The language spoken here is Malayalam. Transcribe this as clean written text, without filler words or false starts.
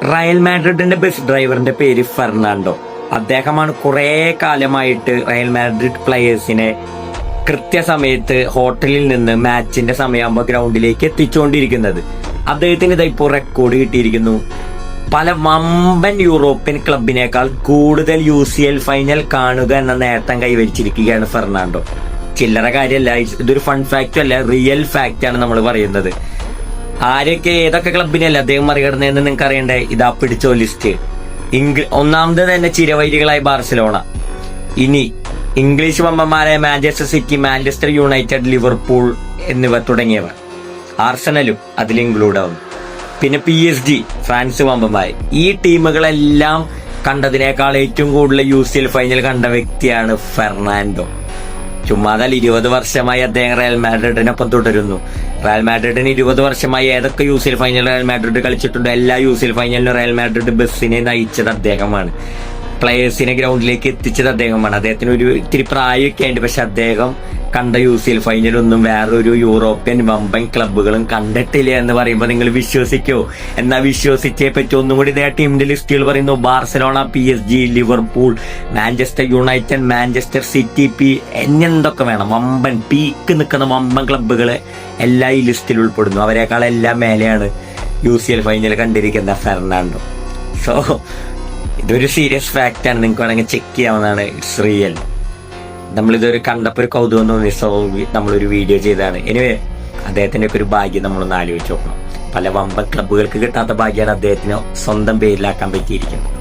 റയൽ മാഡ്രിഡിന്റെ ബസ് ഡ്രൈവറിന്റെ പേര് ഫെർണാണ്ടോ. അദ്ദേഹമാണ് കുറെ കാലമായിട്ട് റയൽ മാഡ്രിഡ് പ്ലെയേഴ്സിനെ കൃത്യസമയത്ത് ഹോട്ടലിൽ നിന്ന് മാച്ചിന്റെ സമയമാകുമ്പോൾ ഗ്രൗണ്ടിലേക്ക് എത്തിച്ചുകൊണ്ടിരിക്കുന്നത്. അദ്ദേഹത്തിന് ഇതിപ്പോൾ റെക്കോർഡ് കിട്ടിയിരിക്കുന്നു. പല വമ്പൻ യൂറോപ്യൻ ക്ലബിനേക്കാൾ കൂടുതൽ UCL ഫൈനൽ കാണുക എന്ന നേട്ടം കൈവരിച്ചിരിക്കുകയാണ് ഫെർണാണ്ടോ. ചില്ലറ കാര്യമല്ല, ഇതൊരു ഫൺ ഫാക്റ്റും അല്ല, റിയൽ ഫാക്റ്റാണ് നമ്മൾ പറയുന്നത്. ആരൊക്കെ ഏതൊക്കെ ക്ലബിനല്ല അദ്ദേഹം മറികടന്നതെന്ന് നിങ്ങൾക്ക് അറിയണ്ടേ? ഇതാ പിടിച്ചോ ലിസ്റ്റ്. ഒന്നാമത് തന്നെ ചിരവൈരികളായ ബാർസലോണ, ഇനി ഇംഗ്ലീഷ് വമ്പന്മാരായ Manchester City, Manchester United, Liverpool എന്നിവ തുടങ്ങിയവർ. ആർസണലും അതിൽ ഇൻക്ലൂഡ് ആവും. പിന്നെ PSG, ഫ്രാൻസ് വമ്പന്മാർ. ഈ ടീമുകളെല്ലാം കണ്ടതിനേക്കാൾ ഏറ്റവും കൂടുതൽ UCL ഫൈനൽ കണ്ട വ്യക്തിയാണ് ഫെർണാണ്ടോ. ചുമ്മാതൽ 20 വർഷമായി അദ്ദേഹം റയൽ മാഡ്രിഡിനൊപ്പം തുടരുന്നു. റയൽ മാഡ്രിഡിന് 20 വർഷമായി ഏതൊക്കെ UCL ഫൈനൽ റയൽ മാഡ്രിഡ് കളിച്ചിട്ടുണ്ടോ എല്ലാ UCL ഫൈനലിലും റയൽ മാഡ്രിഡ് ബസ്സിനെ നയിച്ചത് അദ്ദേഹമാണ്. പ്ലെയേഴ്സിനെ ഗ്രൗണ്ടിലേക്ക് എത്തിച്ചത് അദ്ദേഹമാണ്. അദ്ദേഹത്തിന് ഇത്തിരി പ്രായമൊക്കെ ഉണ്ട്, പക്ഷെ അദ്ദേഹം കണ്ട UCL ഫൈനലൊന്നും വേറൊരു യൂറോപ്യൻ വമ്പൻ ക്ലബ്ബുകളും കണ്ടിട്ടില്ല എന്ന് പറയുമ്പോൾ നിങ്ങൾ വിശ്വസിക്കോ? എന്നാൽ വിശ്വസിച്ചേ പറ്റും. ഒന്നും കൂടി ഇതേ ടീമിന്റെ ലിസ്റ്റുകൾ പറയുന്നു: Barcelona, PSG, Liverpool, Manchester United, Manchester city, എന്തൊക്കെ വേണം, വമ്പൻ പീക്ക് നിൽക്കുന്ന വമ്പൻ ക്ലബ്ബുകളെ എല്ലാം ഈ ലിസ്റ്റിൽ ഉൾപ്പെടുന്നു. അവരെക്കാളെല്ലാം മേലെയാണ് UCL ഫൈനൽ കണ്ടിരിക്കുന്ന ഫെർണാണ്ടോ. സോ ഇതൊരു സീരിയസ് ഫാക്റ്റാണ്, നിങ്ങൾക്ക് വേണമെങ്കിൽ ചെക്ക് ചെയ്യാവുന്നതാണ്. It's real. നമ്മളിതൊരു കണ്ടപ്പോൾ ഒരു കൗതുകം തോന്നി, സോ നമ്മളൊരു വീഡിയോ ചെയ്തതാണ്. എനിവേ, അദ്ദേഹത്തിൻ്റെ ഒക്കെ ഒരു ഭാഗ്യം നമ്മളൊന്ന് ആലോചിച്ച് നോക്കണം. പല വമ്പൻ ക്ലബ്ബുകൾക്ക് കിട്ടാത്ത ഭാഗ്യമാണ് അദ്ദേഹത്തിന് സ്വന്തം പേരിലാക്കാൻ പറ്റിയിരിക്കുന്നത്.